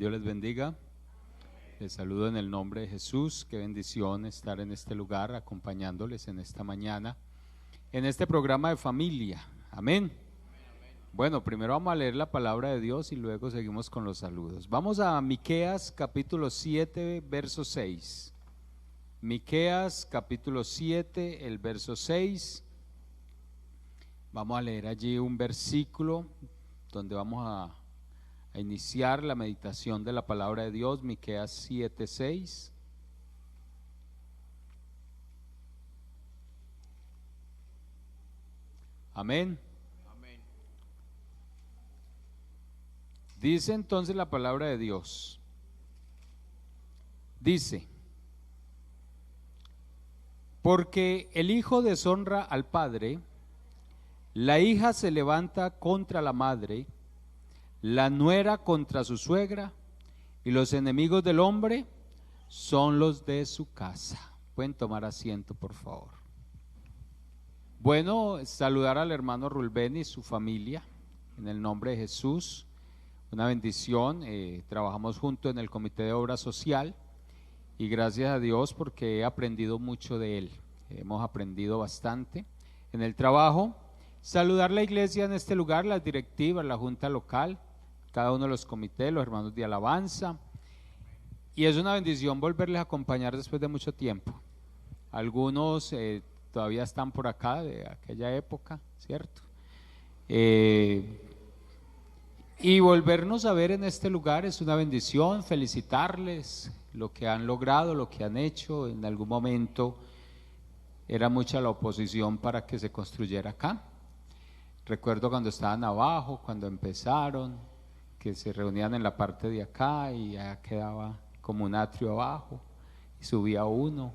Dios les bendiga. Les saludo en el nombre de Jesús. Qué bendición estar en este lugar acompañándoles en esta mañana, en este programa de familia. Amén. Bueno, primero vamos a leer la palabra de Dios y luego seguimos con los saludos. Vamos a Miqueas capítulo 7, verso 6. Miqueas capítulo 7, el verso 6. Vamos a leer allí un versículo donde vamos a iniciar la meditación de la palabra de Dios. Miqueas 7, 6. Amén. Dice entonces la palabra de Dios. Dice: porque el hijo deshonra al padre, la hija se levanta contra la madre, la nuera contra su suegra, y los enemigos del hombre son los de su casa. Pueden tomar asiento, por favor. Bueno, saludar al hermano Rulben y su familia en el nombre de Jesús. Una bendición. Trabajamos juntos en el Comité de Obra Social y gracias a Dios porque he aprendido mucho de él. Hemos aprendido bastante en el trabajo. Saludar la iglesia en este lugar, las directivas, la junta local, cada uno de los comités, los hermanos de alabanza. Y es una bendición volverles a acompañar después de mucho tiempo. Algunos todavía están por acá de aquella época, ¿cierto? Y volvernos a ver en este lugar es una bendición. Felicitarles lo que han logrado, lo que han hecho. En algún momento era mucha la oposición para que se construyera acá. Recuerdo cuando estaban abajo, cuando empezaron, que se reunían en la parte de acá y ya quedaba como un atrio abajo y subía uno.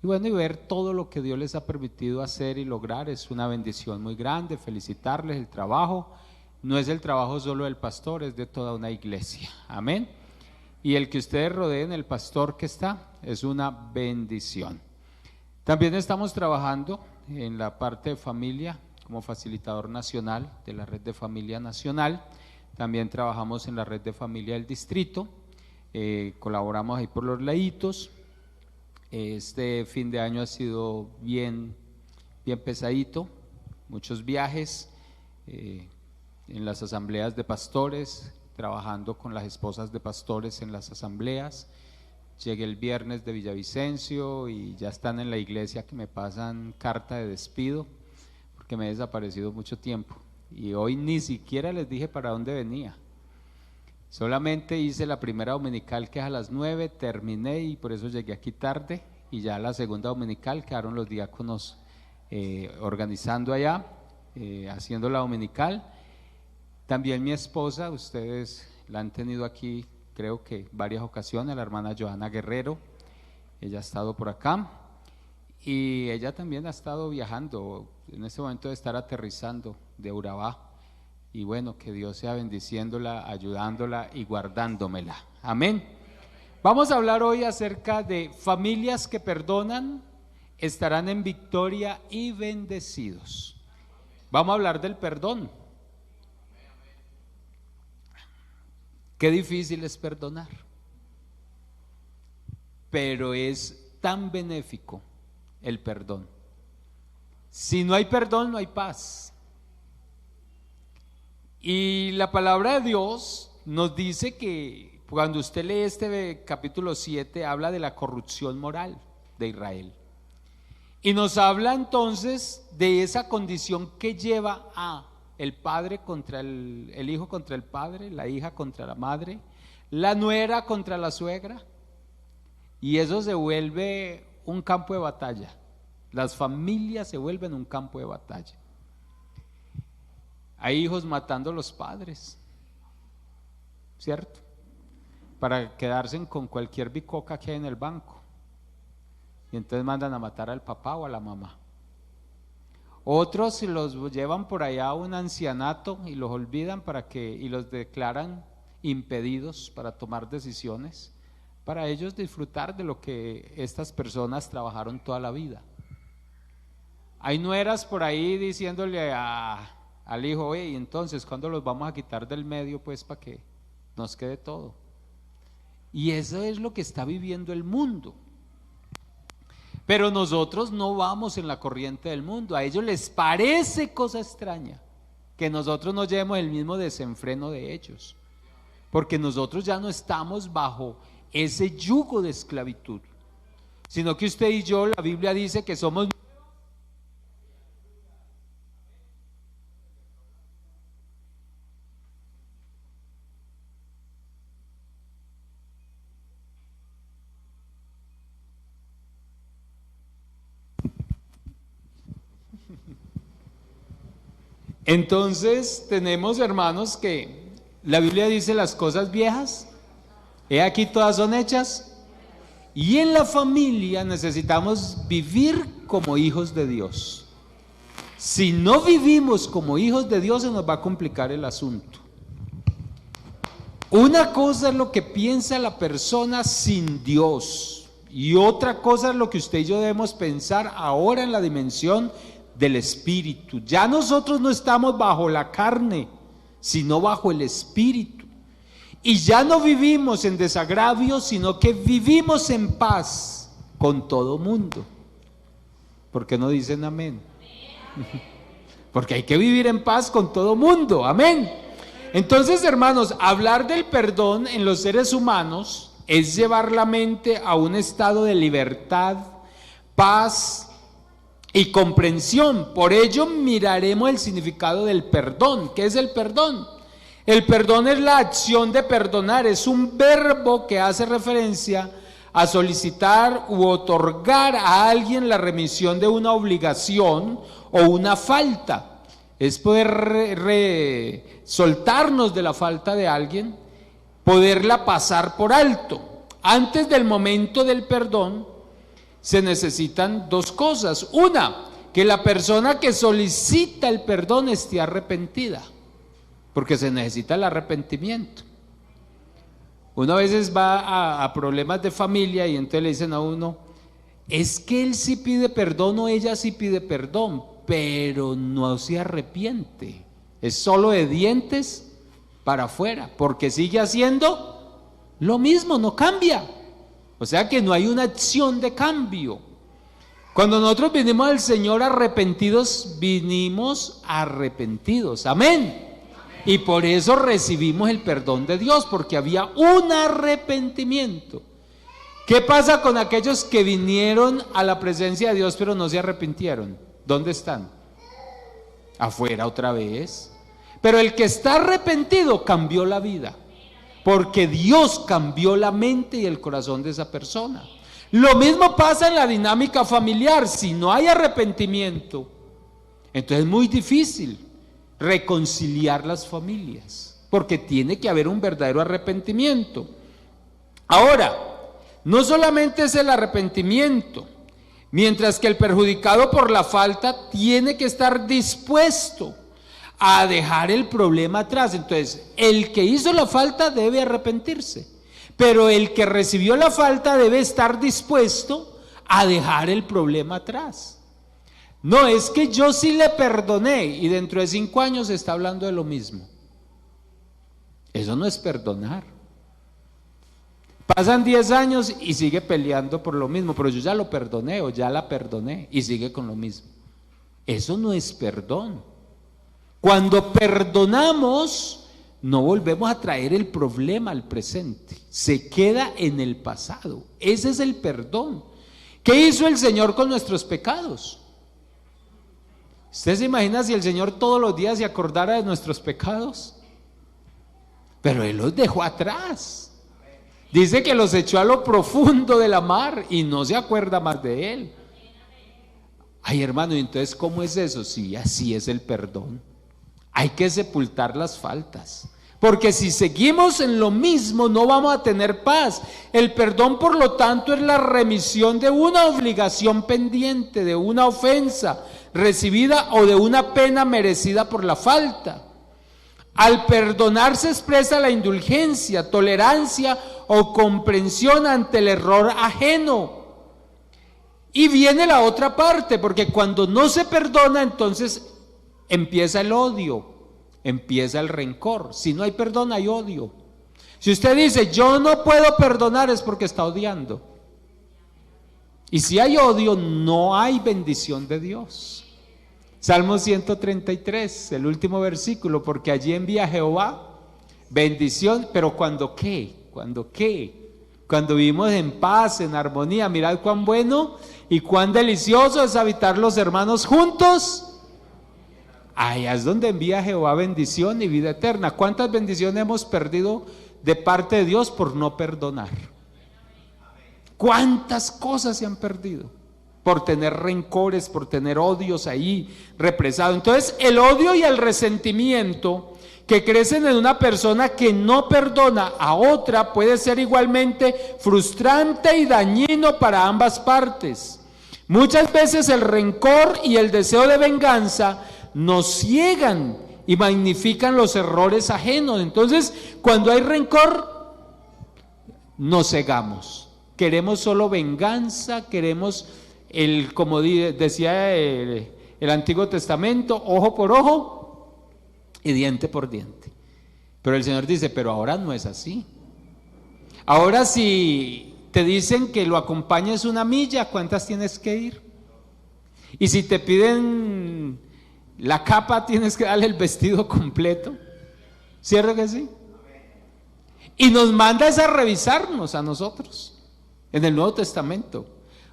Y bueno, y ver todo lo que Dios les ha permitido hacer y lograr es una bendición muy grande. Felicitarles. El trabajo no es el trabajo solo del pastor, es de toda una iglesia. Amén. Y el que ustedes rodeen el pastor que está es una bendición. También estamos trabajando en la parte de familia como facilitador nacional de la red de familia nacional. También trabajamos en la red de familia del distrito. Colaboramos ahí por los laditos. Este fin de año ha sido bien pesadito, muchos viajes en las asambleas de pastores, trabajando con las esposas de pastores en las asambleas. Llegué el viernes de Villavicencio y ya están en la iglesia que me pasan carta de despido porque me he desaparecido mucho tiempo y hoy ni siquiera les dije para dónde venía. Solamente hice la primera dominical, que es a las 9, terminé y por eso llegué aquí tarde, y ya la segunda dominical quedaron los diáconos organizando allá, haciendo la dominical. También mi esposa, ustedes la han tenido aquí creo que varias ocasiones, la hermana Johanna Guerrero, ella ha estado por acá y ella también ha estado viajando, en este momento de estar aterrizando de Urabá. Y bueno, que Dios sea bendiciéndola, ayudándola y guardándomela. Amén. Vamos a hablar hoy acerca de familias que perdonan, estarán en victoria y bendecidos. Vamos a hablar del perdón. Qué difícil es perdonar, pero es tan benéfico el perdón. Si no hay perdón, no hay paz. Y la palabra de Dios nos dice que cuando usted lee este capítulo 7 habla de la corrupción moral de Israel y nos habla entonces de esa condición que lleva a el padre contra el hijo contra el padre, la hija contra la madre, la nuera contra la suegra, y eso se vuelve un campo de batalla. Las familias se vuelven un campo de batalla. Hay hijos matando a los padres, ¿cierto? Para quedarse con cualquier bicoca que hay en el banco. Y entonces mandan a matar al papá o a la mamá. Otros los llevan por allá a un ancianato y los olvidan y los declaran impedidos para tomar decisiones, para ellos disfrutar de lo que estas personas trabajaron toda la vida. Hay nueras por ahí diciéndole al hijo: oye, y entonces, ¿cuándo los vamos a quitar del medio pues para que nos quede todo? Y eso es lo que está viviendo el mundo. Pero nosotros no vamos en la corriente del mundo. A ellos les parece cosa extraña que nosotros no llevemos el mismo desenfreno de ellos, porque nosotros ya no estamos bajo ese yugo de esclavitud, sino que usted y yo, la Biblia dice que somos. Entonces tenemos, hermanos, que la Biblia dice las cosas viejas, he aquí todas son hechas, y en la familia necesitamos vivir como hijos de Dios. Si no vivimos como hijos de Dios, se nos va a complicar el asunto. Una cosa es lo que piensa la persona sin Dios, y otra cosa es lo que usted y yo debemos pensar ahora en la dimensión del Espíritu. Ya nosotros no estamos bajo la carne, sino bajo el Espíritu. Y ya no vivimos en desagravio, sino que vivimos en paz con todo mundo. ¿Por qué no dicen amén? Porque hay que vivir en paz con todo mundo, amén. Entonces, hermanos, hablar del perdón en los seres humanos es llevar la mente a un estado de libertad, paz y comprensión. Por ello miraremos el significado del perdón. ¿Qué es el perdón? El perdón es la acción de perdonar, es un verbo que hace referencia a solicitar u otorgar a alguien la remisión de una obligación o una falta. Es poder soltarnos de la falta de alguien, poderla pasar por alto. Antes del momento del perdón se necesitan dos cosas. Una, que la persona que solicita el perdón esté arrepentida, porque se necesita el arrepentimiento. Uno a veces va a problemas de familia y entonces le dicen a uno, es que él sí pide perdón o ella sí pide perdón, pero no se arrepiente, es solo de dientes para afuera, porque sigue haciendo lo mismo, no cambia. O sea que no hay una acción de cambio. Cuando nosotros vinimos al Señor arrepentidos, vinimos arrepentidos, amén. Y por eso recibimos el perdón de Dios, porque había un arrepentimiento. ¿Qué pasa con aquellos que vinieron a la presencia de Dios pero no se arrepintieron? ¿Dónde están? Afuera otra vez. Pero el que está arrepentido cambió la vida, porque Dios cambió la mente y el corazón de esa persona. Lo mismo pasa en la dinámica familiar. Si no hay arrepentimiento, entonces es muy difícil reconciliar las familias, porque tiene que haber un verdadero arrepentimiento. Ahora, no solamente es el arrepentimiento, mientras que el perjudicado por la falta tiene que estar dispuesto a dejar el problema atrás. Entonces, el que hizo la falta debe arrepentirse, pero el que recibió la falta debe estar dispuesto a dejar el problema atrás. No, es que yo sí le perdoné y dentro de 5 años se está hablando de lo mismo. Eso no es perdonar. Pasan 10 años y sigue peleando por lo mismo, pero yo ya lo perdoné o ya la perdoné y sigue con lo mismo. Eso no es perdón. Cuando perdonamos, no volvemos a traer el problema al presente, se queda en el pasado. Ese es el perdón. ¿Qué hizo el Señor con nuestros pecados? ¿Usted se imagina si el Señor todos los días se acordara de nuestros pecados? Pero Él los dejó atrás. Dice que los echó a lo profundo de la mar y no se acuerda más de Él. Ay, hermano, ¿y entonces cómo es eso? Sí, así es el perdón. Hay que sepultar las faltas, porque si seguimos en lo mismo no vamos a tener paz. El perdón, por lo tanto, es la remisión de una obligación pendiente, de una ofensa recibida o de una pena merecida por la falta. Al perdonar se expresa la indulgencia, tolerancia o comprensión ante el error ajeno. Y viene la otra parte, porque cuando no se perdona, entonces empieza el odio, empieza el rencor. Si no hay perdón, hay odio. Si usted dice, yo no puedo perdonar, es porque está odiando. Y si hay odio, no hay bendición de Dios. Salmo 133, el último versículo, porque allí envía Jehová bendición, pero ¿cuándo qué? ¿Cuándo qué? Cuando vivimos en paz, en armonía. Mirad cuán bueno y cuán delicioso es habitar los hermanos juntos. Allá es donde envía Jehová bendición y vida eterna. ¿Cuántas bendiciones hemos perdido de parte de Dios por no perdonar? ¿Cuántas cosas se han perdido por tener rencores, por tener odios ahí represados? Entonces, el odio y el resentimiento que crecen en una persona que no perdona a otra puede ser igualmente frustrante y dañino para ambas partes. Muchas veces el rencor y el deseo de venganza nos ciegan y magnifican los errores ajenos. Entonces, cuando hay rencor, nos cegamos. Queremos solo venganza, queremos como decía el Antiguo Testamento, ojo por ojo y diente por diente. Pero el Señor dice, pero ahora no es así. Ahora si te dicen que lo acompañes una milla, ¿cuántas tienes que ir? Y si te piden la capa, tienes que darle el vestido completo. ¿Cierto que sí? Y nos manda a revisarnos a nosotros en el Nuevo Testamento,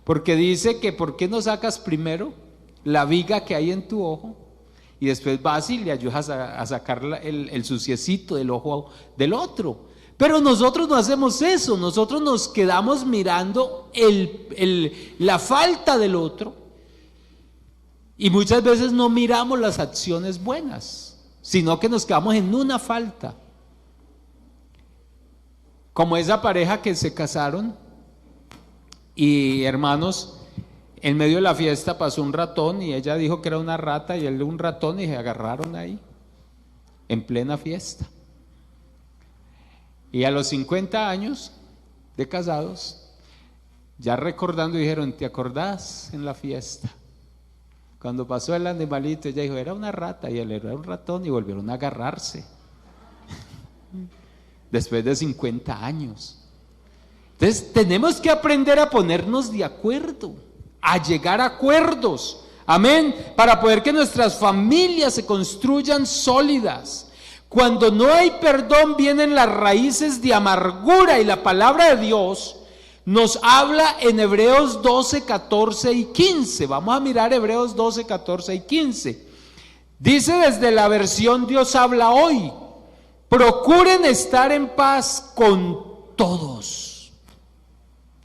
porque dice que ¿por qué no sacas primero la viga que hay en tu ojo y después vas y le ayudas a sacar el suciecito del ojo del otro? Pero nosotros no hacemos eso, nosotros nos quedamos mirando la falta del otro y muchas veces no miramos las acciones buenas, sino que nos quedamos en una falta. Como esa pareja que se casaron y, hermanos, en medio de la fiesta pasó un ratón y ella dijo que era una rata y él un ratón y se agarraron ahí en plena fiesta. Y a los 50 años de casados, ya recordando, dijeron, ¿te acordás en la fiesta? Cuando pasó el animalito, ella dijo, era una rata y él era un ratón, y volvieron a agarrarse después de 50 años. Entonces tenemos que aprender a ponernos de acuerdo, a llegar a acuerdos, amén, para poder que nuestras familias se construyan sólidas. Cuando no hay perdón vienen las raíces de amargura, y la palabra de Dios nos habla en Hebreos 12, 14 y 15. Vamos a mirar Hebreos 12, 14 y 15. Dice desde la versión Dios habla hoy: procuren estar en paz con todos.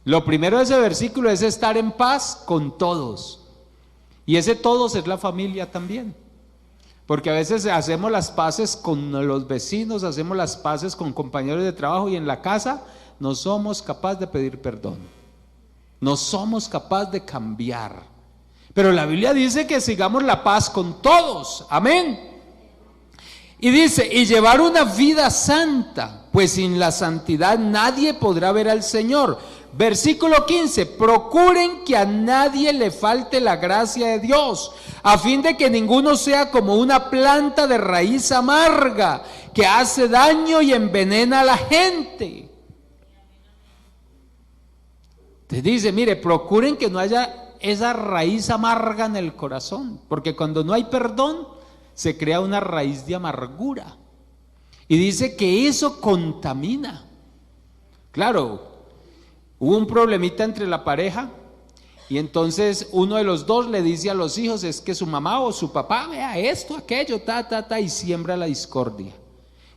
Lo primero de ese versículo es estar en paz con todos. Y ese todos es la familia también. Porque a veces hacemos las paces con los vecinos, hacemos las paces con compañeros de trabajo, y en la casa no somos capaces de pedir perdón. No somos capaces de cambiar. Pero la Biblia dice que sigamos la paz con todos. Amén. Y dice, y llevar una vida santa, pues sin la santidad nadie podrá ver al Señor. Versículo 15, procuren que a nadie le falte la gracia de Dios, a fin de que ninguno sea como una planta de raíz amarga, que hace daño y envenena a la gente. Te dice, mire, procuren que no haya esa raíz amarga en el corazón, porque cuando no hay perdón, se crea una raíz de amargura. Y dice que eso contamina. Claro, hubo un problemita entre la pareja, y entonces uno de los dos le dice a los hijos, es que su mamá o su papá, vea esto, aquello, y siembra la discordia.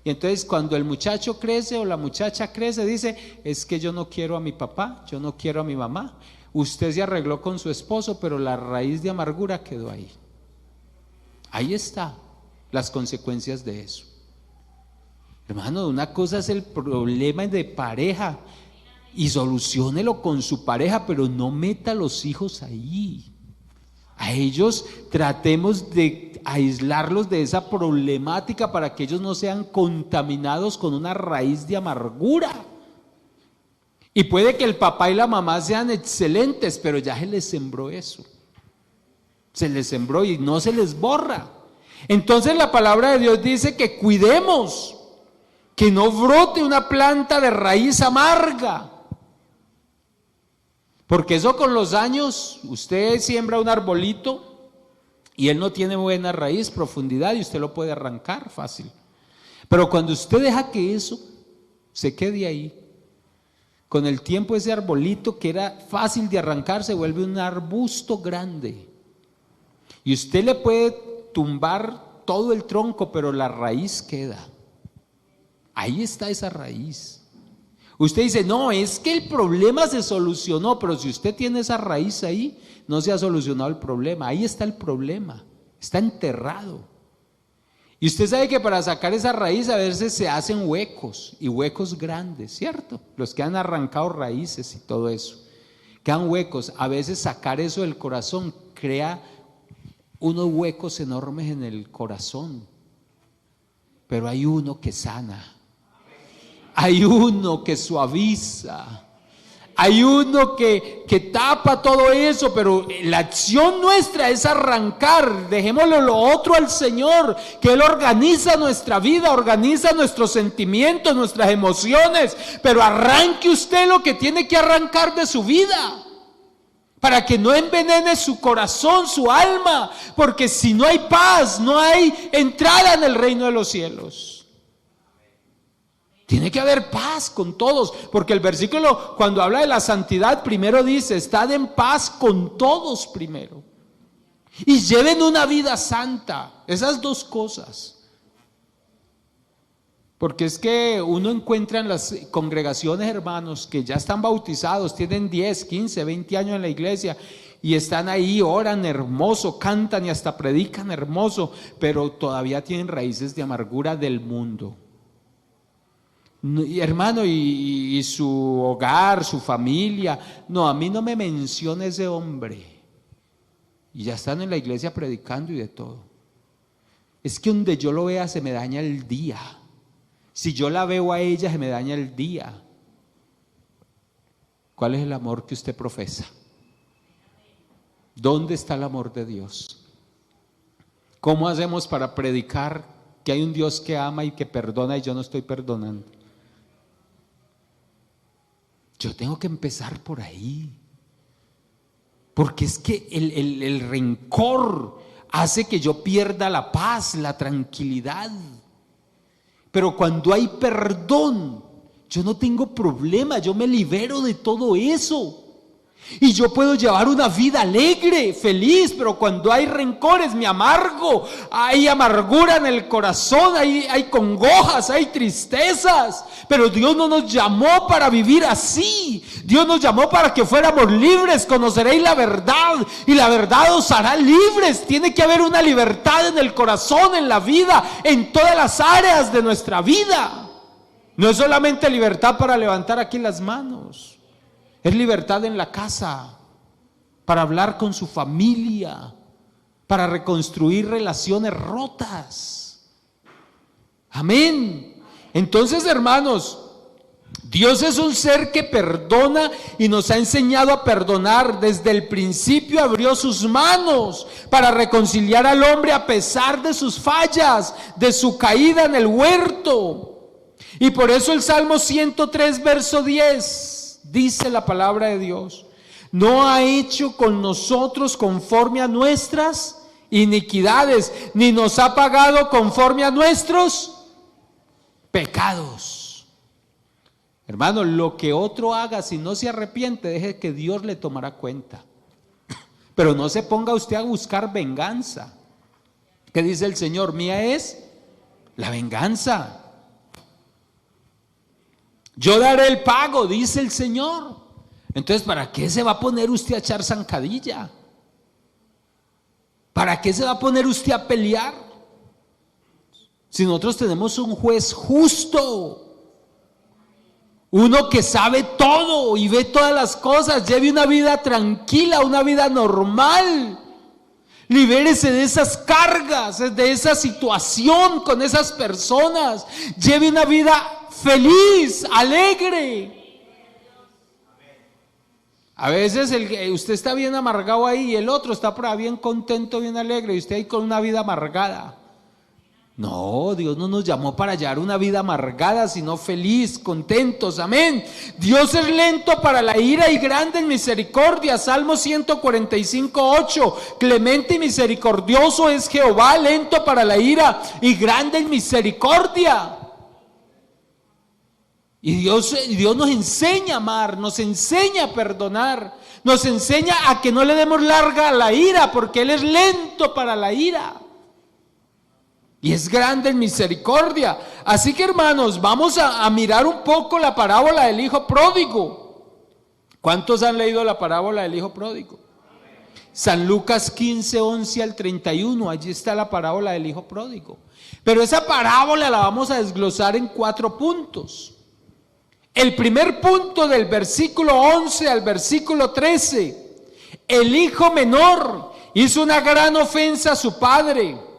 Y entonces cuando el muchacho crece o la muchacha crece, dice, es que yo no quiero a mi papá, yo no quiero a mi mamá. Usted se arregló con su esposo, pero la raíz de amargura quedó ahí. Ahí está las consecuencias de eso. Hermano, una cosa es el problema de pareja, y soluciónelo con su pareja, pero no meta a los hijos ahí. A ellos tratemos de aislarlos de esa problemática para que ellos no sean contaminados con una raíz de amargura. Y puede que el papá y la mamá sean excelentes, pero ya se les sembró eso. Se les sembró y no se les borra. Entonces la palabra de Dios dice que cuidemos que no brote una planta de raíz amarga. Porque eso con los años, usted siembra un arbolito y él no tiene buena raíz, profundidad, y usted lo puede arrancar fácil. Pero cuando usted deja que eso se quede ahí, con el tiempo ese arbolito que era fácil de arrancar se vuelve un arbusto grande. Y usted le puede tumbar todo el tronco, pero la raíz queda. Ahí está esa raíz. Usted dice, no, es que el problema se solucionó, pero si usted tiene esa raíz ahí, no se ha solucionado el problema. Ahí está el problema, está enterrado. Y usted sabe que para sacar esa raíz a veces se hacen huecos, y huecos grandes, ¿cierto? Los que han arrancado raíces y todo eso, quedan huecos. A veces sacar eso del corazón crea unos huecos enormes en el corazón, pero hay uno que sana. Hay uno que suaviza, hay uno que tapa todo eso, pero la acción nuestra es arrancar. Dejémosle lo otro al Señor, que Él organiza nuestra vida, organiza nuestros sentimientos, nuestras emociones, pero arranque usted lo que tiene que arrancar de su vida, para que no envenene su corazón, su alma, porque si no hay paz, no hay entrada en el reino de los cielos. Tiene que haber paz con todos, porque el versículo cuando habla de la santidad primero dice, estad en paz con todos primero y lleven una vida santa. Esas dos cosas, porque es que uno encuentra en las congregaciones, hermanos, que ya están bautizados, tienen 10, 15, 20 años en la iglesia y están ahí, oran hermoso, cantan y hasta predican hermoso, pero todavía tienen raíces de amargura del mundo. Y hermano, y su hogar, su familia, no, a mí no me menciona ese hombre. Y ya están en la iglesia predicando y de todo. Es que donde yo lo vea se me daña el día. Si yo la veo a ella se me daña el día. ¿Cuál es el amor que usted profesa? ¿Dónde está el amor de Dios? ¿Cómo hacemos para predicar que hay un Dios que ama y que perdona y yo no estoy perdonando? Yo tengo que empezar por ahí, porque es que el rencor hace que yo pierda la paz, la tranquilidad. Pero cuando hay perdón, yo no tengo problema, yo me libero de todo eso. Y yo puedo llevar una vida alegre, feliz, pero cuando hay rencores me amargo, hay amargura en el corazón, hay congojas, hay tristezas. Pero Dios no nos llamó para vivir así. Dios nos llamó para que fuéramos libres. Conoceréis la verdad y la verdad os hará libres. Tiene que haber una libertad en el corazón, en la vida, en todas las áreas de nuestra vida. No es solamente libertad para levantar aquí las manos. Es libertad en la casa, para hablar con su familia, para reconstruir relaciones rotas. Amén. Entonces, hermanos, Dios es un ser que perdona y nos ha enseñado a perdonar. Desde el principio abrió sus manos para reconciliar al hombre a pesar de sus fallas, de su caída en el huerto. Y por eso el Salmo 103, verso 10. Dice la palabra de Dios, no ha hecho con nosotros conforme a nuestras iniquidades, ni nos ha pagado conforme a nuestros pecados. Hermano, lo que otro haga, si no se arrepiente, deje que Dios le tomará cuenta. Pero no se ponga usted a buscar venganza. ¿Qué dice el Señor? Mía es la venganza. Yo daré el pago, dice el Señor. Entonces, ¿para qué se va a poner usted a echar zancadilla? ¿Para qué se va a poner usted a pelear? Si nosotros tenemos un juez justo, uno que sabe todo y ve todas las cosas, lleve una vida tranquila, una vida normal. Libérese de esas cargas, de esa situación con esas personas. Lleve una vida feliz, alegre. A veces usted está bien amargado ahí y el otro está por ahí bien contento, bien alegre, y usted ahí con una vida amargada. No, Dios no nos llamó para llevar una vida amargada, sino feliz, contentos, amén. Dios es lento para la ira y grande en misericordia. Salmo 145:8. Clemente y misericordioso es Jehová, lento para la ira y grande en misericordia. Y Dios nos enseña a amar, nos enseña a perdonar, nos enseña a que no le demos larga a la ira, porque Él es lento para la ira. Y es grande en misericordia. Así que, hermanos, vamos a mirar un poco la parábola del hijo pródigo. ¿Cuántos han leído la parábola del hijo pródigo? San Lucas 15, 11 al 31, allí está la parábola del hijo pródigo. Pero esa parábola la vamos a desglosar en 4 puntos. El primer punto, del versículo 11 al versículo 13. El hijo menor hizo una gran ofensa a su padre.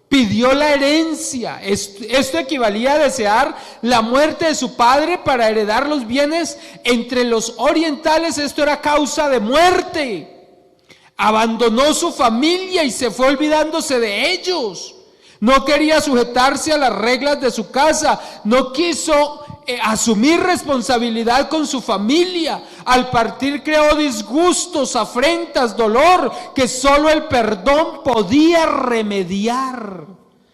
Pidió la herencia. Esto equivalía a desear la muerte de su padre para heredar los bienes. Entre los orientales esto era causa de muerte. Abandonó su familia y se fue olvidándose de ellos. No quería sujetarse a las reglas de su casa. No quiso asumir responsabilidad con su familia. Al partir creó disgustos, afrentas, dolor que solo el perdón podía remediar.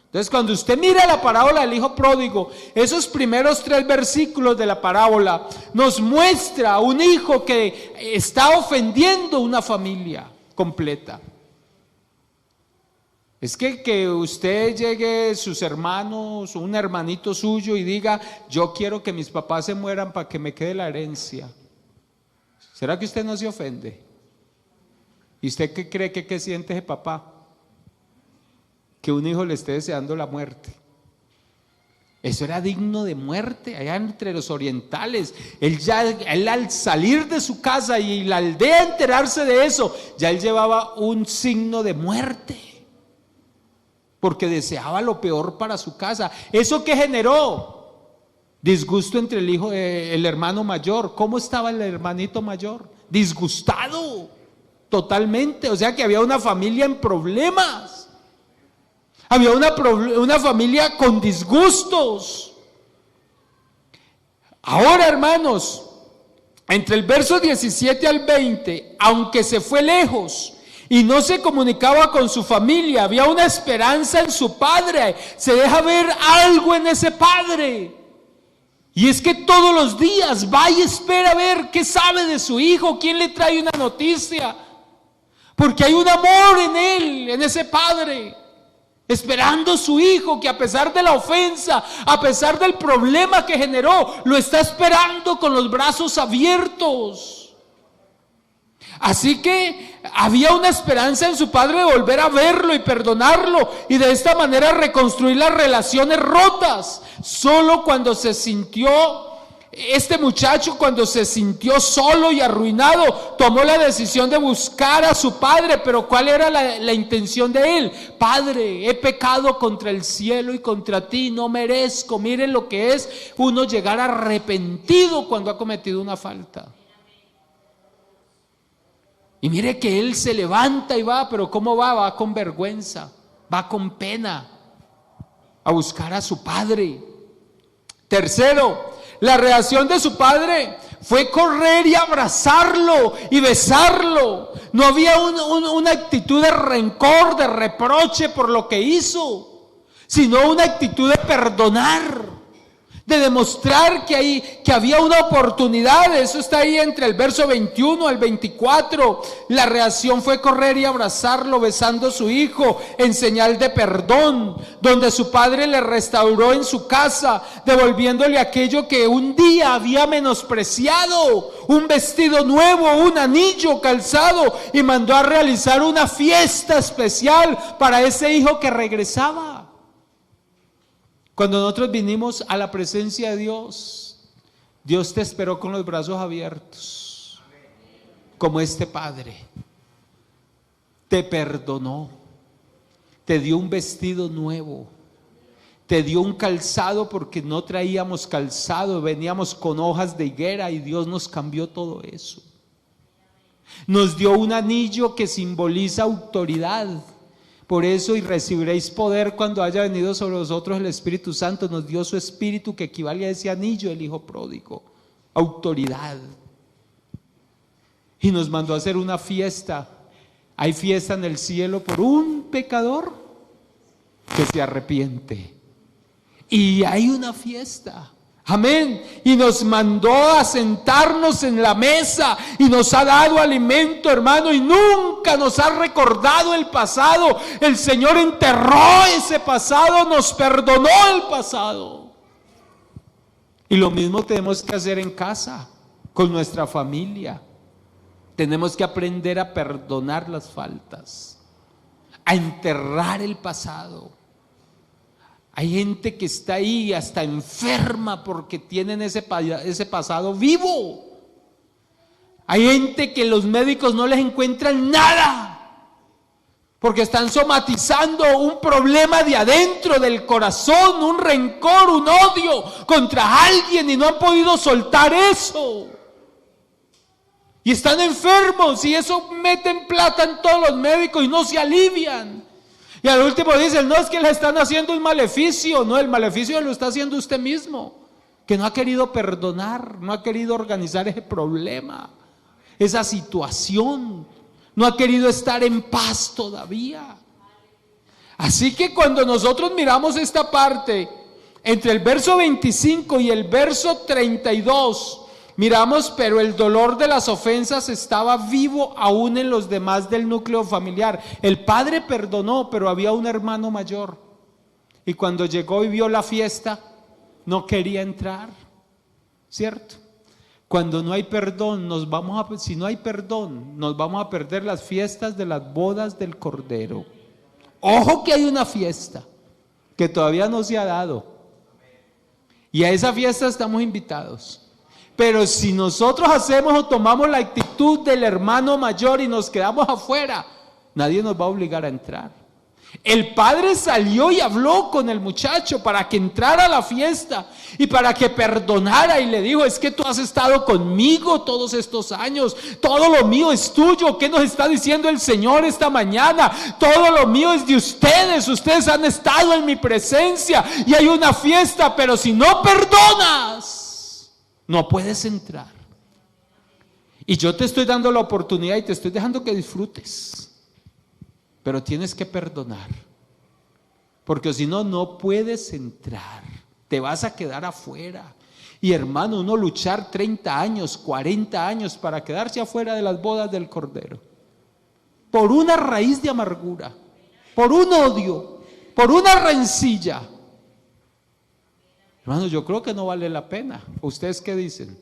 Entonces, cuando usted mira la parábola del hijo pródigo, esos primeros 3 versículos de la parábola nos muestra a un hijo que está ofendiendo una familia completa. Es que usted llegue, sus hermanos, un hermanito suyo, y diga: yo quiero que mis papás se mueran para que me quede la herencia. ¿Será que usted no se ofende? ¿Y usted qué cree que siente ese papá? Que un hijo le esté deseando la muerte. Eso era digno de muerte allá entre los orientales. Él al salir de su casa y la aldea enterarse de eso, ya él llevaba un signo de muerte, porque deseaba lo peor para su casa. ¿Eso qué generó? Disgusto entre el hermano mayor. ¿Cómo estaba el hermanito mayor? Disgustado totalmente. O sea que había una familia en problemas. Había una familia con disgustos. Ahora, hermanos, entre el verso 17 al 20, aunque se fue lejos y no se comunicaba con su familia, había una esperanza en su padre. Se deja ver algo en ese padre. Y es que todos los días va y espera ver qué sabe de su hijo, quién le trae una noticia. Porque hay un amor en él, en ese padre, esperando a su hijo, que a pesar de la ofensa, a pesar del problema que generó, lo está esperando con los brazos abiertos. Así que había una esperanza en su padre de volver a verlo y perdonarlo, y de esta manera reconstruir las relaciones rotas. Solo cuando se sintió, este muchacho, cuando se sintió solo y arruinado, tomó la decisión de buscar a su padre. Pero ¿cuál era la intención de él? Padre, he pecado contra el cielo y contra ti, no merezco. Miren lo que es uno llegar arrepentido cuando ha cometido una falta. Y mire que él se levanta y va, pero ¿cómo va? Va con vergüenza, va con pena a buscar a su padre. Tercero, la reacción de su padre fue correr y abrazarlo y besarlo. No había una actitud de rencor, de reproche por lo que hizo, sino una actitud de perdonar, de demostrar que había una oportunidad. Eso está ahí entre el verso 21 al 24. La reacción fue correr y abrazarlo, besando a su hijo en señal de perdón, donde su padre le restauró en su casa, devolviéndole aquello que un día había menospreciado: un vestido nuevo, un anillo calzado, y mandó a realizar una fiesta especial para ese hijo que regresaba. Cuando nosotros vinimos a la presencia de Dios, Dios te esperó con los brazos abiertos, como este padre. Te perdonó, te dio un vestido nuevo, te dio un calzado, porque no traíamos calzado, veníamos con hojas de higuera, y Dios nos cambió todo eso. Nos dio un anillo que simboliza autoridad, Por eso, y recibiréis poder cuando haya venido sobre vosotros el Espíritu Santo. Nos dio su Espíritu, que equivale a ese anillo, el Hijo pródigo, autoridad. Y nos mandó a hacer una fiesta. Hay fiesta en el cielo por un pecador que se arrepiente. Y hay una fiesta. Amén. Y nos mandó a sentarnos en la mesa y nos ha dado alimento, hermano, y nunca nos ha recordado el pasado. El Señor enterró ese pasado, nos perdonó el pasado. Y lo mismo tenemos que hacer en casa, con nuestra familia. Tenemos que aprender a perdonar las faltas, a enterrar el pasado. Hay gente que está ahí hasta enferma porque tienen ese pasado vivo. Hay gente que los médicos no les encuentran nada porque están somatizando un problema de adentro del corazón, un rencor, un odio contra alguien y no han podido soltar eso. Y están enfermos y eso meten plata en todos los médicos y no se alivian. Y al último dicen, no, es que le están haciendo un maleficio. No, el maleficio lo está haciendo usted mismo, que no ha querido perdonar, no ha querido organizar ese problema, esa situación, no ha querido estar en paz todavía. Así que cuando nosotros miramos esta parte, entre el verso 25 y el verso 32, miramos, pero el dolor de las ofensas estaba vivo aún en los demás del núcleo familiar. El padre perdonó, pero había un hermano mayor. Y cuando llegó y vio la fiesta, no quería entrar. ¿Cierto? Cuando no hay perdón, si no hay perdón, nos vamos a perder las fiestas de las bodas del Cordero. Ojo que hay una fiesta que todavía no se ha dado. Y a esa fiesta estamos invitados. Pero si nosotros hacemos o tomamos la actitud del hermano mayor y nos quedamos afuera, nadie nos va a obligar a entrar. El padre salió y habló con el muchacho para que entrara a la fiesta y para que perdonara, y le dijo, es que tú has estado conmigo todos estos años, todo lo mío es tuyo. ¿Qué nos está diciendo el Señor esta mañana? Todo lo mío es de ustedes, ustedes han estado en mi presencia y hay una fiesta, pero si no perdonas, no puedes entrar. Y yo te estoy dando la oportunidad y te estoy dejando que disfrutes, pero tienes que perdonar, porque si no, no puedes entrar, te vas a quedar afuera. Y hermano, uno luchar 30 años, 40 años para quedarse afuera de las bodas del Cordero, por una raíz de amargura, por un odio, por una rencilla. Hermano, yo creo que no vale la pena. ¿Ustedes qué dicen?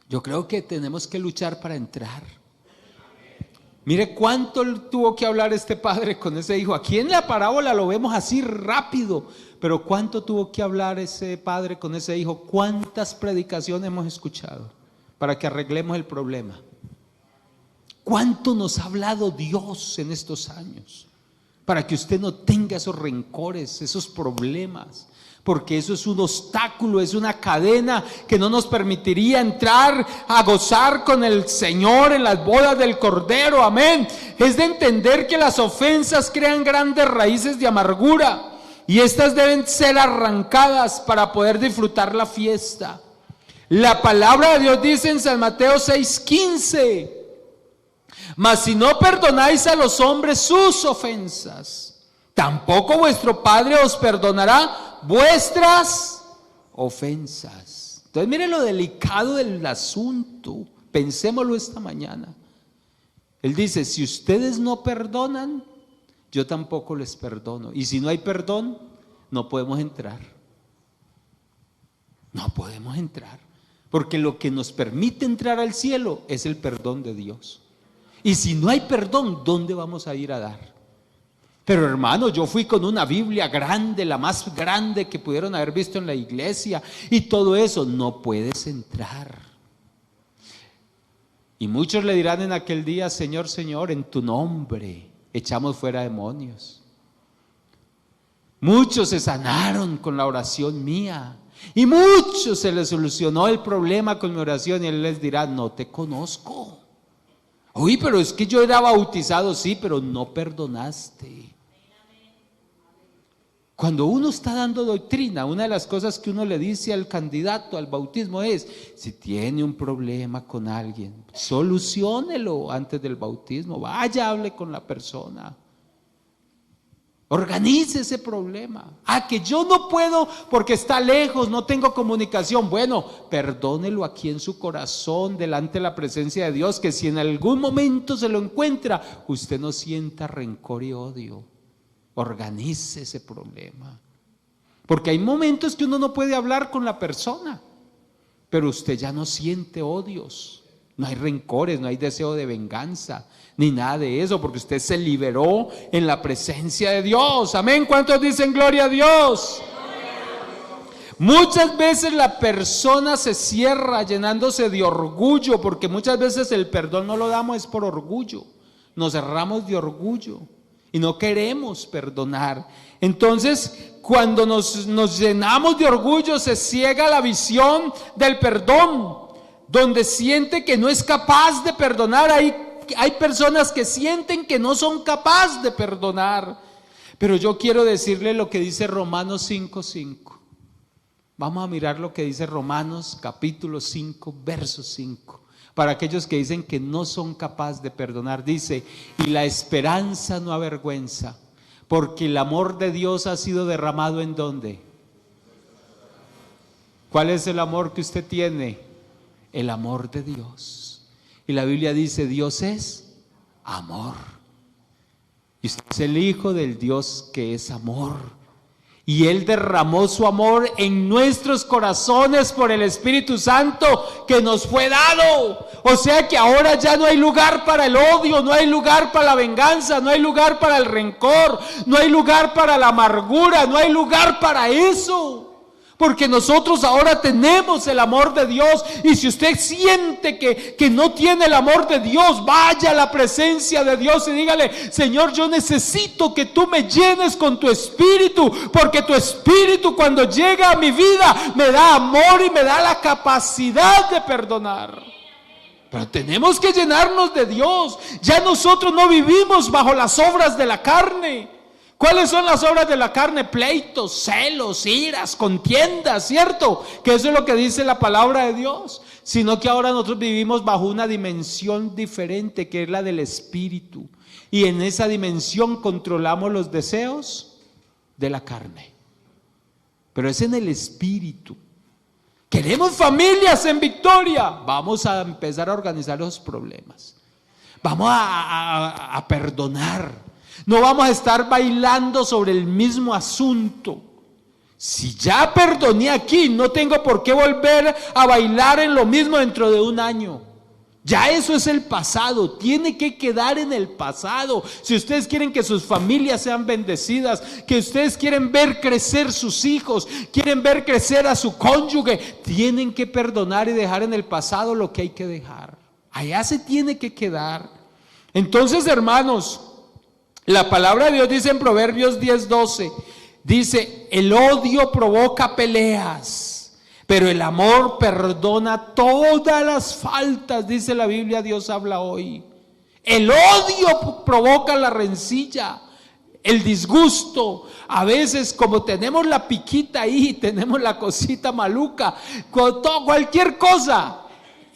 Yo creo que tenemos que luchar para entrar. Mire cuánto tuvo que hablar este padre con ese hijo. Aquí en la parábola lo vemos así rápido, pero cuánto tuvo que hablar ese padre con ese hijo. Cuántas predicaciones hemos escuchado para que arreglemos el problema. Cuánto nos ha hablado Dios en estos años para que usted no tenga esos rencores, esos problemas, porque eso es un obstáculo, es una cadena que no nos permitiría entrar a gozar con el Señor en las bodas del Cordero. Amén. Es de entender que las ofensas crean grandes raíces de amargura y estas deben ser arrancadas para poder disfrutar la fiesta. La palabra de Dios dice en San Mateo 6:15: mas si no perdonáis a los hombres sus ofensas, tampoco vuestro Padre os perdonará vuestras ofensas. Entonces miren lo delicado del asunto, pensémoslo esta mañana. Él dice, si ustedes no perdonan, yo tampoco les perdono. Y si no hay perdón, no podemos entrar. No podemos entrar, porque lo que nos permite entrar al cielo es el perdón de Dios. Y si no hay perdón, ¿dónde vamos a ir a dar? Pero hermano, yo fui con una Biblia grande, la más grande que pudieron haber visto en la iglesia, y todo eso. No puedes entrar. Y muchos le dirán en aquel día, Señor, Señor, en tu nombre echamos fuera demonios. Muchos se sanaron con la oración mía, y muchos se les solucionó el problema con mi oración, y Él les dirá, no te conozco. Uy, pero es que yo era bautizado, sí, pero no perdonaste. Cuando uno está dando doctrina, una de las cosas que uno le dice al candidato al bautismo es: si tiene un problema con alguien, soluciónelo antes del bautismo, vaya, hable con la persona, organice ese problema. Que yo no puedo porque está lejos, no tengo comunicación. Bueno, perdónelo aquí en su corazón, delante de la presencia de Dios, que si en algún momento se lo encuentra, usted no sienta rencor y odio. Organice ese problema, porque hay momentos que uno no puede hablar con la persona, pero usted ya no siente odios, no hay rencores, no hay deseo de venganza, ni nada de eso, porque usted se liberó en la presencia de Dios. Amén. ¿Cuántos dicen gloria a Dios? Muchas veces la persona se cierra llenándose de orgullo, porque muchas veces el perdón no lo damos es por orgullo, nos cerramos de orgullo y no queremos perdonar. Entonces, cuando nos llenamos de orgullo, se ciega la visión del perdón, donde siente que no es capaz de perdonar. Hay personas que sienten que no son capaces de perdonar. Pero yo quiero decirle lo que dice Romanos 5:5. Vamos a mirar lo que dice Romanos capítulo 5, verso 5. Para aquellos que dicen que no son capaces de perdonar, dice: y la esperanza no avergüenza, porque el amor de Dios ha sido derramado ¿en dónde? ¿Cuál es el amor que usted tiene? El amor de Dios. Y la Biblia dice: Dios es amor. Y usted es el hijo del Dios que es amor. Y Él derramó su amor en nuestros corazones por el Espíritu Santo que nos fue dado. O sea que ahora ya no hay lugar para el odio, no hay lugar para la venganza, no hay lugar para el rencor, no hay lugar para la amargura, no hay lugar para eso. Porque nosotros ahora tenemos el amor de Dios. Y si usted siente que no tiene el amor de Dios, vaya a la presencia de Dios y dígale: Señor, yo necesito que tú me llenes con tu Espíritu, porque tu Espíritu, cuando llega a mi vida, me da amor y me da la capacidad de perdonar. Pero tenemos que llenarnos de Dios. Ya nosotros no vivimos bajo las obras de la carne. ¿Cuáles son las obras de la carne? Pleitos, celos, iras, contiendas, ¿cierto? Que eso es lo que dice la palabra de Dios. Sino que ahora nosotros vivimos bajo una dimensión diferente, que es la del Espíritu. Y en esa dimensión controlamos los deseos de la carne. Pero es en el Espíritu. ¿Queremos familias en victoria? Vamos a empezar a organizar los problemas. Vamos a perdonar. No vamos a estar bailando sobre el mismo asunto. Si ya perdoné aquí, no tengo por qué volver a bailar en lo mismo dentro de un año. Ya eso es el pasado, tiene que quedar en el pasado. Si ustedes quieren que sus familias sean bendecidas, que ustedes quieren ver crecer sus hijos, quieren ver crecer a su cónyuge, tienen que perdonar y dejar en el pasado lo que hay que dejar. Allá se tiene que quedar. Entonces, hermanos, la palabra de Dios dice en Proverbios 10:12, dice: el odio provoca peleas, pero el amor perdona todas las faltas. Dice la Biblia, Dios habla hoy. El odio provoca la rencilla, el disgusto. A veces, como tenemos la piquita ahí, tenemos la cosita maluca, cualquier cosa,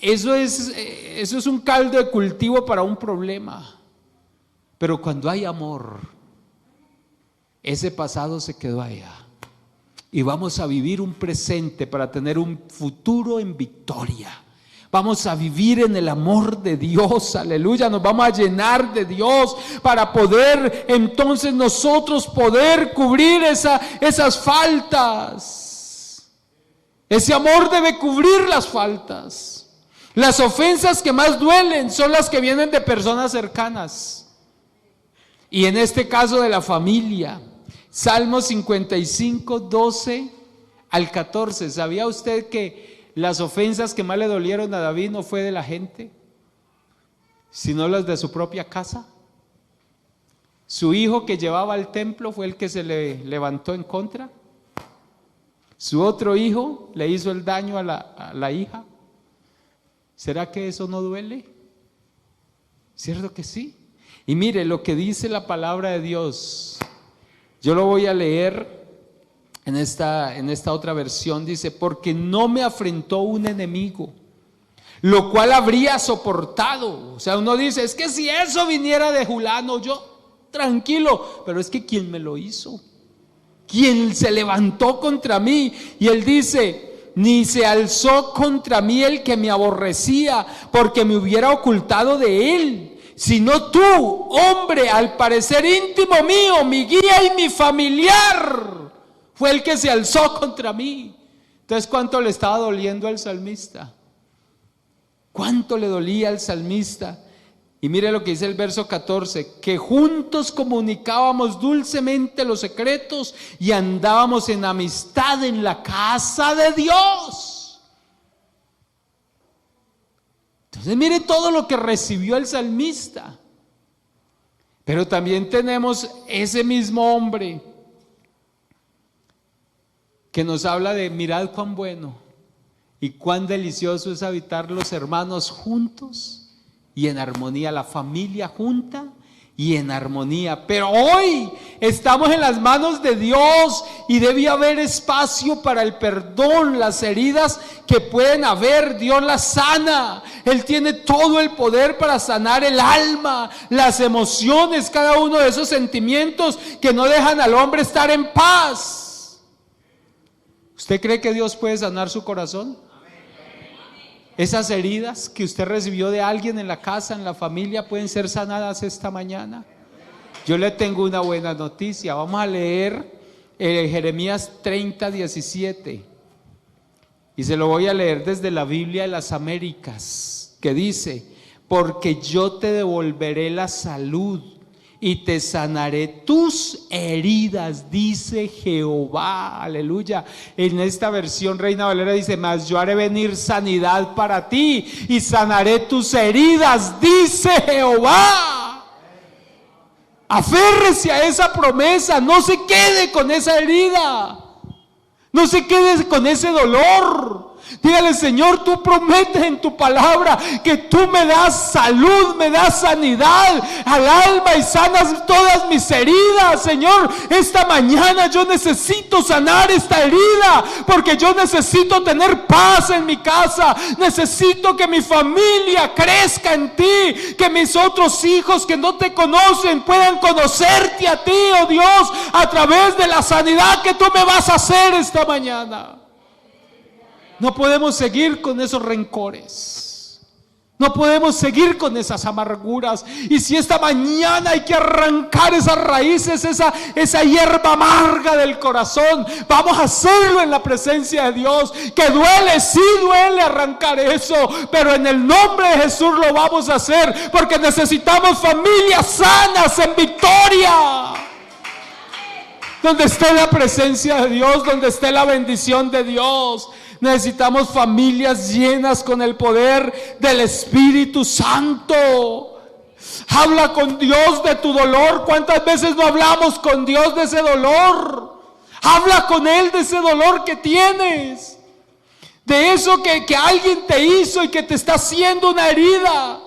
eso es un caldo de cultivo para un problema. Pero cuando hay amor, ese pasado se quedó allá. Y vamos a vivir un presente para tener un futuro en victoria. Vamos a vivir en el amor de Dios, aleluya. Nos vamos a llenar de Dios para poder entonces nosotros poder cubrir esas faltas. Ese amor debe cubrir las faltas. Las ofensas que más duelen son las que vienen de personas cercanas. Y en este caso de la familia. Salmo 55, 12 al 14. ¿Sabía usted que las ofensas que más le dolieron a David no fue de la gente, sino las de su propia casa? Su hijo que llevaba al templo fue el que se le levantó en contra. Su otro hijo le hizo el daño a la hija. ¿Será que eso no duele? ¿Cierto que sí? Y mire lo que dice la palabra de Dios. Yo lo voy a leer en esta otra versión. Dice: porque no me afrentó un enemigo, lo cual habría soportado. O sea, uno dice, es que si eso viniera de Julano, yo tranquilo, pero es que ¿quién me lo hizo? ¿Quién se levantó contra mí? Y él dice: ni se alzó contra mí el que me aborrecía, porque me hubiera ocultado de él, sino tú, hombre, al parecer íntimo mío, mi guía y mi familiar, fue el que se alzó contra mí. Entonces, ¿cuánto le estaba doliendo al salmista? ¿Cuánto le dolía al salmista? Y mire lo que dice el verso 14: que juntos comunicábamos dulcemente los secretos y andábamos en amistad en la casa de Dios. Entonces mire todo lo que recibió el salmista. Pero también tenemos ese mismo hombre que nos habla de: mirad cuán bueno y cuán delicioso es habitar los hermanos juntos y en armonía, la familia junta y en armonía. Pero hoy estamos en las manos de Dios y debe haber espacio para el perdón. Las heridas que pueden haber, Dios las sana. Él tiene todo el poder para sanar el alma, las emociones, cada uno de esos sentimientos que no dejan al hombre estar en paz. ¿Usted cree que Dios puede sanar su corazón? Esas heridas que usted recibió de alguien en la casa, en la familia, pueden ser sanadas esta mañana. Yo le tengo una buena noticia. Vamos a leer Jeremías 30:17 y se lo voy a leer desde la Biblia de las Américas, que dice: porque yo te devolveré la salud y te sanaré tus heridas, dice Jehová. Aleluya. En esta versión Reina Valera dice: mas yo haré venir sanidad para ti y sanaré tus heridas, dice Jehová. Aférrese a esa promesa, no se quede con esa herida, no se quede con ese dolor. Dígale: Señor, tú prometes en tu palabra que tú me das salud, me das sanidad al alma y sanas todas mis heridas. Señor, esta mañana yo necesito sanar esta herida, porque yo necesito tener paz en mi casa, necesito que mi familia crezca en ti, que mis otros hijos que no te conocen puedan conocerte a ti, oh Dios, a través de la sanidad que tú me vas a hacer esta mañana. No podemos seguir con esos rencores, no podemos seguir con esas amarguras. Y si esta mañana hay que arrancar esas raíces, esa hierba amarga del corazón, vamos a hacerlo en la presencia de Dios. Que duele, sí duele arrancar eso, pero en el nombre de Jesús lo vamos a hacer, porque necesitamos familias sanas en victoria, donde esté la presencia de Dios, donde esté la bendición de Dios. Necesitamos familias llenas con el poder del Espíritu Santo. Habla con Dios de tu dolor. ¿Cuántas veces no hablamos con Dios de ese dolor? Habla con Él de ese dolor que tienes, de eso que alguien te hizo y que te está haciendo una herida.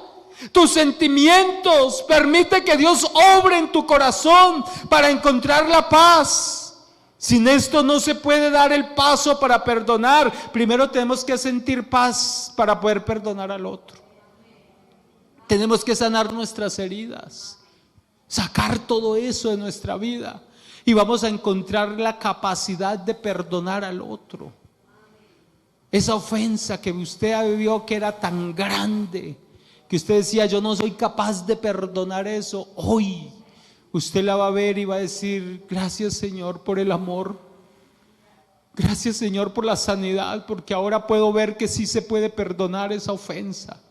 Tus sentimientos, permite que Dios obre en tu corazón para encontrar la paz. Sin esto no se puede dar el paso para perdonar. Primero tenemos que sentir paz para poder perdonar al otro. Tenemos que sanar nuestras heridas, sacar todo eso de nuestra vida, y vamos a encontrar la capacidad de perdonar al otro. Esa ofensa que usted vio que era tan grande, que usted decía: yo no soy capaz de perdonar eso, hoy usted la va a ver y va a decir: gracias, Señor, por el amor. Gracias, Señor, por la sanidad, porque ahora puedo ver que sí se puede perdonar esa ofensa.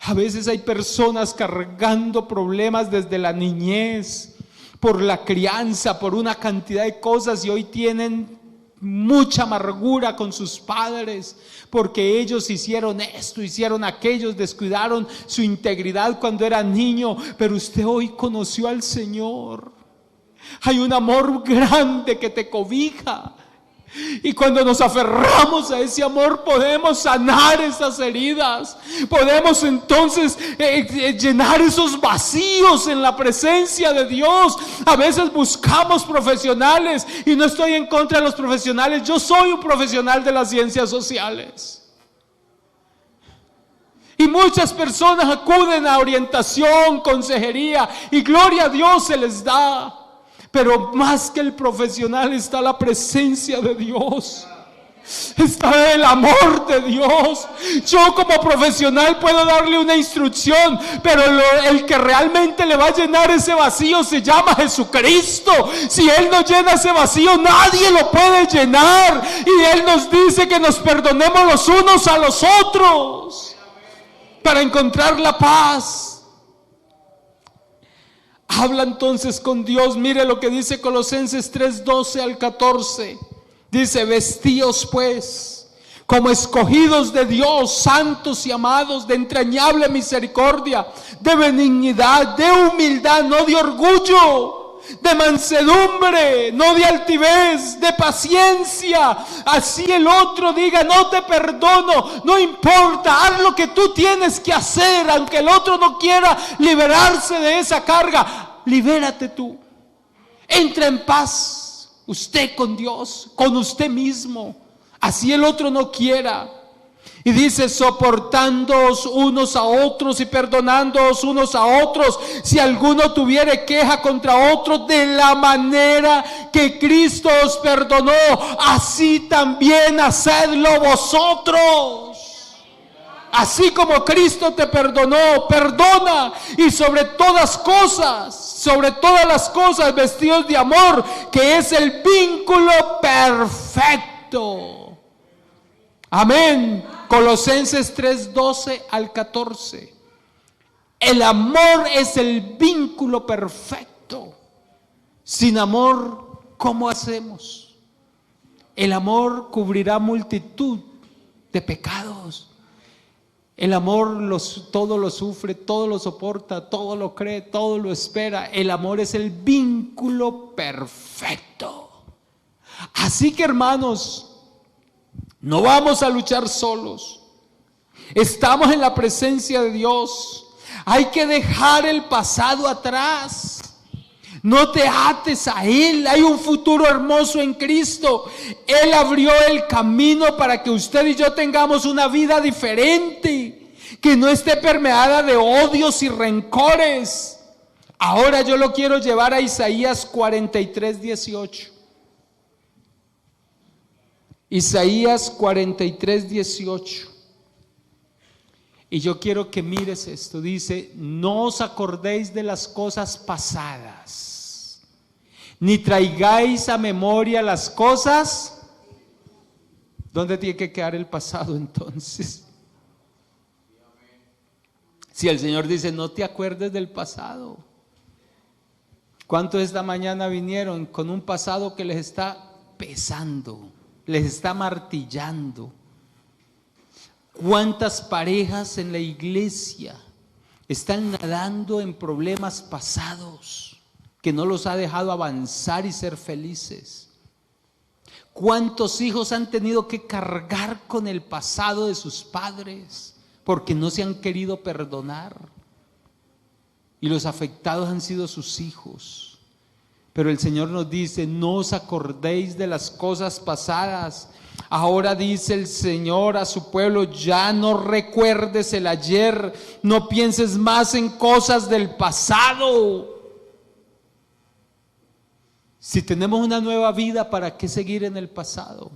A veces hay personas cargando problemas desde la niñez, por la crianza, por una cantidad de cosas, y hoy tienen mucha amargura con sus padres, porque ellos hicieron esto, hicieron aquello, descuidaron su integridad cuando era niño. Pero usted hoy conoció al Señor. Hay un amor grande que te cobija. Y cuando nos aferramos a ese amor, podemos sanar esas heridas. Podemos entonces llenar esos vacíos en la presencia de Dios. A veces buscamos profesionales, y no estoy en contra de los profesionales. Yo soy un profesional de las ciencias sociales. Y muchas personas acuden a orientación, consejería, y gloria a Dios se les da. Pero más que el profesional está la presencia de Dios. Está el amor de Dios. Yo como profesional puedo darle una instrucción, pero el que realmente le va a llenar ese vacío se llama Jesucristo. Si Él no llena ese vacío, nadie lo puede llenar. Y Él nos dice que nos perdonemos los unos a los otros para encontrar la paz. Habla entonces con Dios. Mire lo que dice Colosenses 3:12 al 14. Dice: vestíos pues como escogidos de Dios, santos y amados, de entrañable misericordia, de benignidad, de humildad, no de orgullo, de mansedumbre, no de altivez, de paciencia. Así el otro diga: no te perdono, no importa, haz lo que tú tienes que hacer. Aunque el otro no quiera liberarse de esa carga, libérate tú. Entra en paz usted con Dios, con usted mismo, así el otro no quiera. Y dice: soportándoos unos a otros y perdonándoos unos a otros, si alguno tuviere queja contra otro, de la manera que Cristo os perdonó, así también hacedlo vosotros. Así como Cristo te perdonó, perdona. Y sobre todas las cosas, vestidos de amor, que es el vínculo perfecto. Amén. Colosenses 3:12 al 14. El amor es el vínculo perfecto. Sin amor, ¿cómo hacemos? El amor cubrirá multitud de pecados. El amor todo lo sufre, todo lo soporta, todo lo cree, todo lo espera. El amor es el vínculo perfecto. Así que, hermanos, no vamos a luchar solos. Estamos en la presencia de Dios. Hay que dejar el pasado atrás. No te ates a Él. Hay un futuro hermoso en Cristo. Él abrió el camino para que usted y yo tengamos una vida diferente, que no esté permeada de odios y rencores. Ahora yo lo quiero llevar a Isaías 43:18. Isaías 43:18. Y yo quiero que mires esto. Dice: no os acordéis de las cosas pasadas, ni traigáis a memoria las cosas. ¿Dónde tiene que quedar el pasado entonces? Si el Señor dice: no te acuerdes del pasado. ¿Cuántos esta mañana vinieron con un pasado que les está pesando, les está martillando? ¿Cuántas parejas en la iglesia están nadando en problemas pasados que no los ha dejado avanzar y ser felices? ¿Cuántos hijos han tenido que cargar con el pasado de sus padres porque no se han querido perdonar? Y los afectados han sido sus hijos. Pero el Señor nos dice: no os acordéis de las cosas pasadas. Ahora dice el Señor a su pueblo: ya no recuerdes el ayer, no pienses más en cosas del pasado. Si tenemos una nueva vida, ¿para qué seguir en el pasado?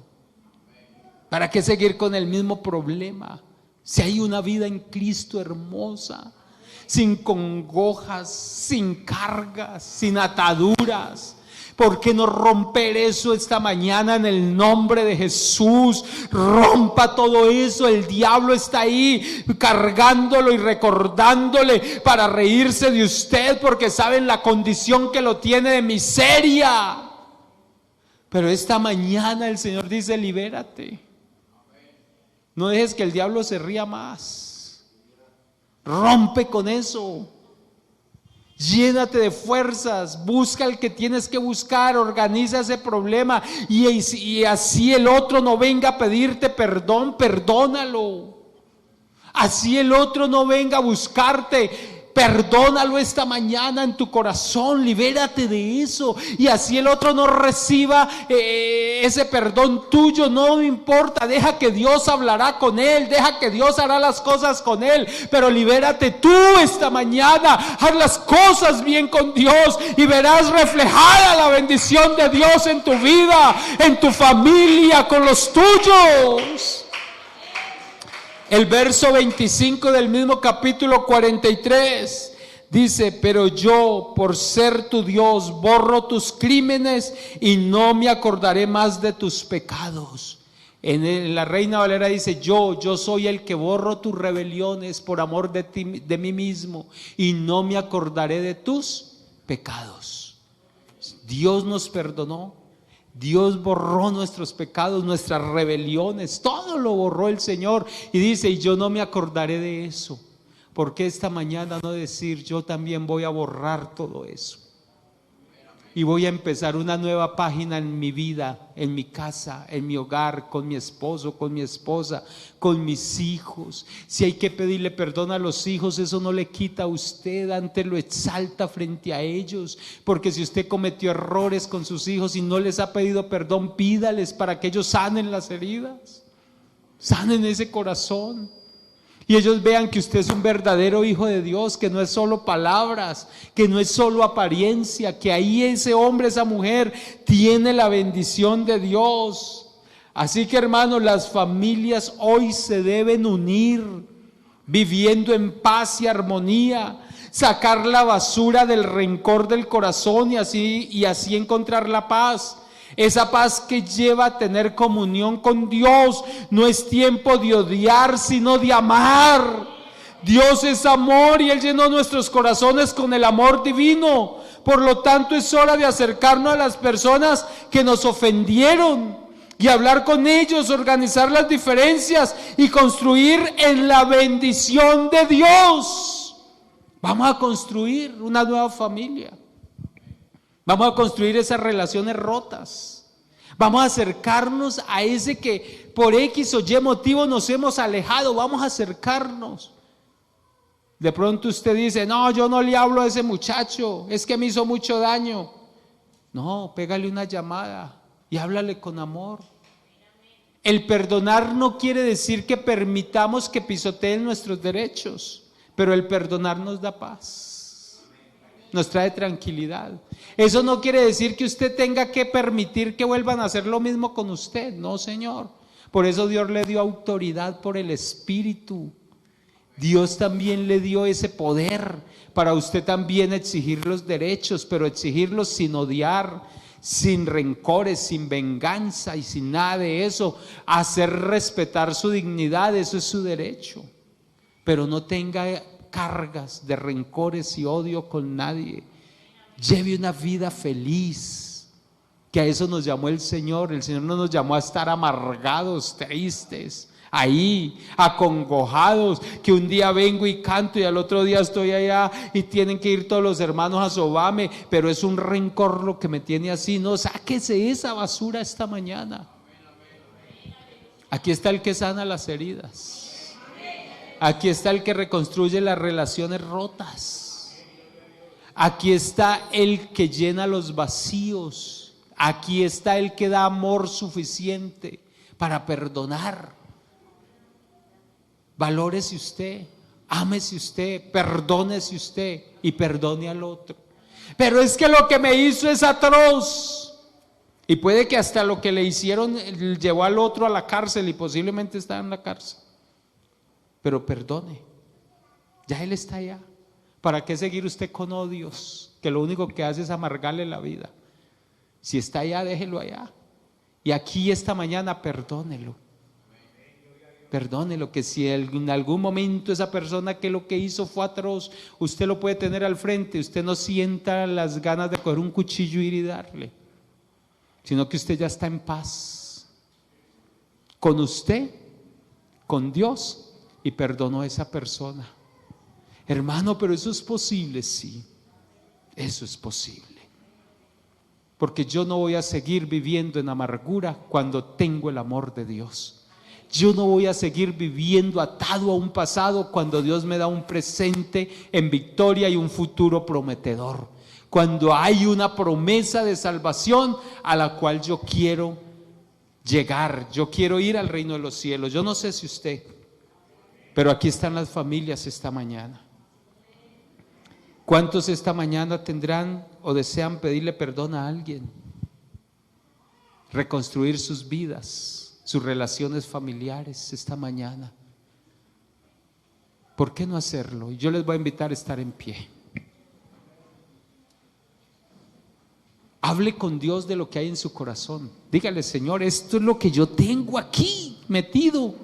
¿Para qué seguir con el mismo problema? Si hay una vida en Cristo hermosa, sin congojas, sin cargas, sin ataduras. ¿Por qué no romper eso esta mañana en el nombre de Jesús? Rompa todo eso. El diablo está ahí cargándolo y recordándole para reírse de usted, porque saben la condición que lo tiene de miseria. Pero esta mañana el Señor dice: libérate. No dejes que el diablo se ría más. Rompe con eso. Llénate de fuerzas, busca el que tienes que buscar, organiza ese problema y así el otro no venga a pedirte perdón, perdónalo. Así el otro no venga a buscarte, perdónalo esta mañana en tu corazón, libérate de eso. Y así el otro no reciba ese perdón tuyo, no importa, deja que Dios hablará con él, deja que Dios hará las cosas con él. Pero libérate tú esta mañana, haz las cosas bien con Dios y verás reflejada la bendición de Dios en tu vida, en tu familia, con los tuyos. El verso 25 del mismo capítulo 43 dice: pero yo, por ser tu Dios, borro tus crímenes y no me acordaré más de tus pecados. En la Reina Valera dice: yo soy el que borro tus rebeliones por amor de mí mismo y no me acordaré de tus pecados. Dios nos perdonó. Dios borró nuestros pecados, nuestras rebeliones, todo lo borró el Señor. Y dice: y yo no me acordaré de eso. ¿Por qué esta mañana no decir: yo también voy a borrar todo eso? Y voy a empezar una nueva página en mi vida, en mi casa, en mi hogar, con mi esposo, con mi esposa, con mis hijos. Si hay que pedirle perdón a los hijos, eso no le quita a usted, antes lo exalta frente a ellos. Porque si usted cometió errores con sus hijos y no les ha pedido perdón, pídales para que ellos sanen las heridas, sanen ese corazón. Y ellos vean que usted es un verdadero hijo de Dios, que no es solo palabras, que no es solo apariencia, que ahí ese hombre, esa mujer tiene la bendición de Dios. Así que, hermanos, las familias hoy se deben unir, viviendo en paz y armonía, sacar la basura del rencor del corazón y así encontrar la paz. Esa paz que lleva a tener comunión con Dios. No es tiempo de odiar, sino de amar. Dios es amor y Él llenó nuestros corazones con el amor divino. Por lo tanto, es hora de acercarnos a las personas que nos ofendieron y hablar con ellos, organizar las diferencias y construir en la bendición de Dios. Vamos a construir una nueva familia. Vamos a construir esas relaciones rotas. Vamos a acercarnos a ese que por X o Y motivo nos hemos alejado. Vamos a acercarnos. De pronto usted dice: no, yo no le hablo a ese muchacho, es que me hizo mucho daño. No, pégale una llamada y háblale con amor. El perdonar no quiere decir que permitamos que pisoteen nuestros derechos, pero el perdonar nos da paz. Nos trae tranquilidad. Eso no quiere decir que usted tenga que permitir que vuelvan a hacer lo mismo con usted. No, Señor. Por eso Dios le dio autoridad por el Espíritu. Dios también le dio ese poder para usted también exigir los derechos, pero exigirlos sin odiar, sin rencores, sin venganza y sin nada de eso. Hacer respetar su dignidad, eso es su derecho. Pero no tenga cargas de rencores y odio con nadie. Lleve una vida feliz, que a eso nos llamó el Señor. El Señor no nos llamó a estar amargados, tristes, ahí, acongojados, que un día vengo y canto y al otro día estoy allá y tienen que ir todos los hermanos a sobarme, pero es un rencor lo que me tiene así. No, sáquese esa basura esta mañana. Aquí está el que sana las heridas. Aquí está el que reconstruye las relaciones rotas. Aquí está el que llena los vacíos. Aquí está el que da amor suficiente para perdonar. Valórese usted, ámese usted, perdónese usted y perdone al otro. Pero es que lo que me hizo es atroz. Y puede que hasta lo que le hicieron llevó al otro a la cárcel y posiblemente está en la cárcel. Pero perdone, ya Él está allá. ¿Para qué seguir usted con odios? Que lo único que hace es amargarle la vida. Si está allá, déjelo allá. Y aquí esta mañana perdónelo. Perdónelo, que si en algún momento esa persona que lo que hizo fue atroz, usted lo puede tener al frente. Usted no sienta las ganas de coger un cuchillo y ir y darle, sino que usted ya está en paz con usted, con Dios, y perdonó a esa persona. Hermano, pero eso es posible, sí. Eso es posible. Porque yo no voy a seguir viviendo en amargura cuando tengo el amor de Dios. Yo no voy a seguir viviendo atado a un pasado cuando Dios me da un presente en victoria y un futuro prometedor. Cuando hay una promesa de salvación a la cual yo quiero llegar. Yo quiero ir al reino de los cielos. Yo no sé si usted, pero aquí están las familias esta mañana. ¿Cuántos esta mañana tendrán o desean pedirle perdón a alguien? Reconstruir sus vidas, sus relaciones familiares esta mañana. ¿Por qué no hacerlo? Yo les voy a invitar a estar en pie. Hable con Dios de lo que hay en su corazón. Dígale: Señor, esto es lo que yo tengo aquí metido,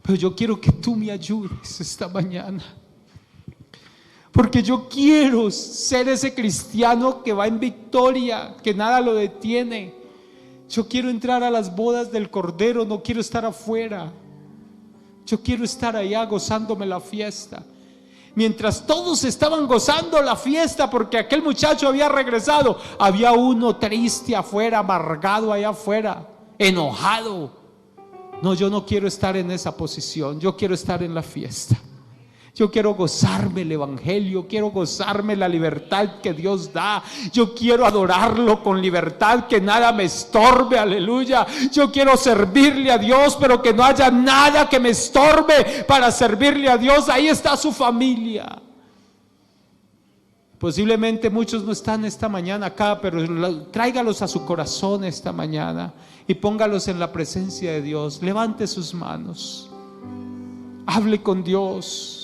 pero yo quiero que tú me ayudes esta mañana. Porque yo quiero ser ese cristiano que va en victoria, que nada lo detiene. Yo quiero entrar a las bodas del Cordero, no quiero estar afuera. Yo quiero estar allá gozándome la fiesta. Mientras todos estaban gozando la fiesta porque aquel muchacho había regresado, había uno triste afuera, amargado allá afuera, enojado. No, yo no quiero estar en esa posición. Yo quiero estar en la fiesta. Yo quiero gozarme el evangelio, quiero gozarme la libertad que Dios da. Yo quiero adorarlo con libertad, que nada me estorbe, aleluya. Yo quiero servirle a Dios, pero que no haya nada que me estorbe para servirle a Dios. Ahí está su familia. Posiblemente muchos no están esta mañana acá, pero tráigalos a su corazón esta mañana y póngalos en la presencia de Dios. Levante sus manos, hable con Dios.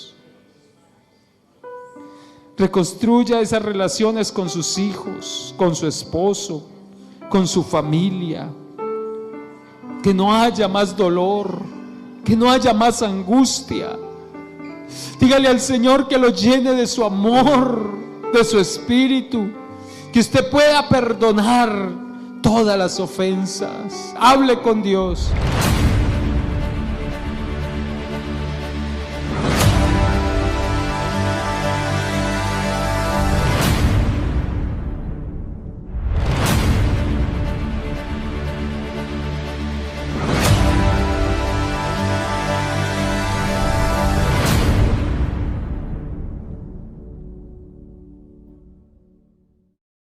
Reconstruya esas relaciones con sus hijos, con su esposo, con su familia. Que no haya más dolor, que no haya más angustia. Dígale al Señor que lo llene de su amor, de su espíritu, que usted pueda perdonar todas las ofensas. Hable con Dios.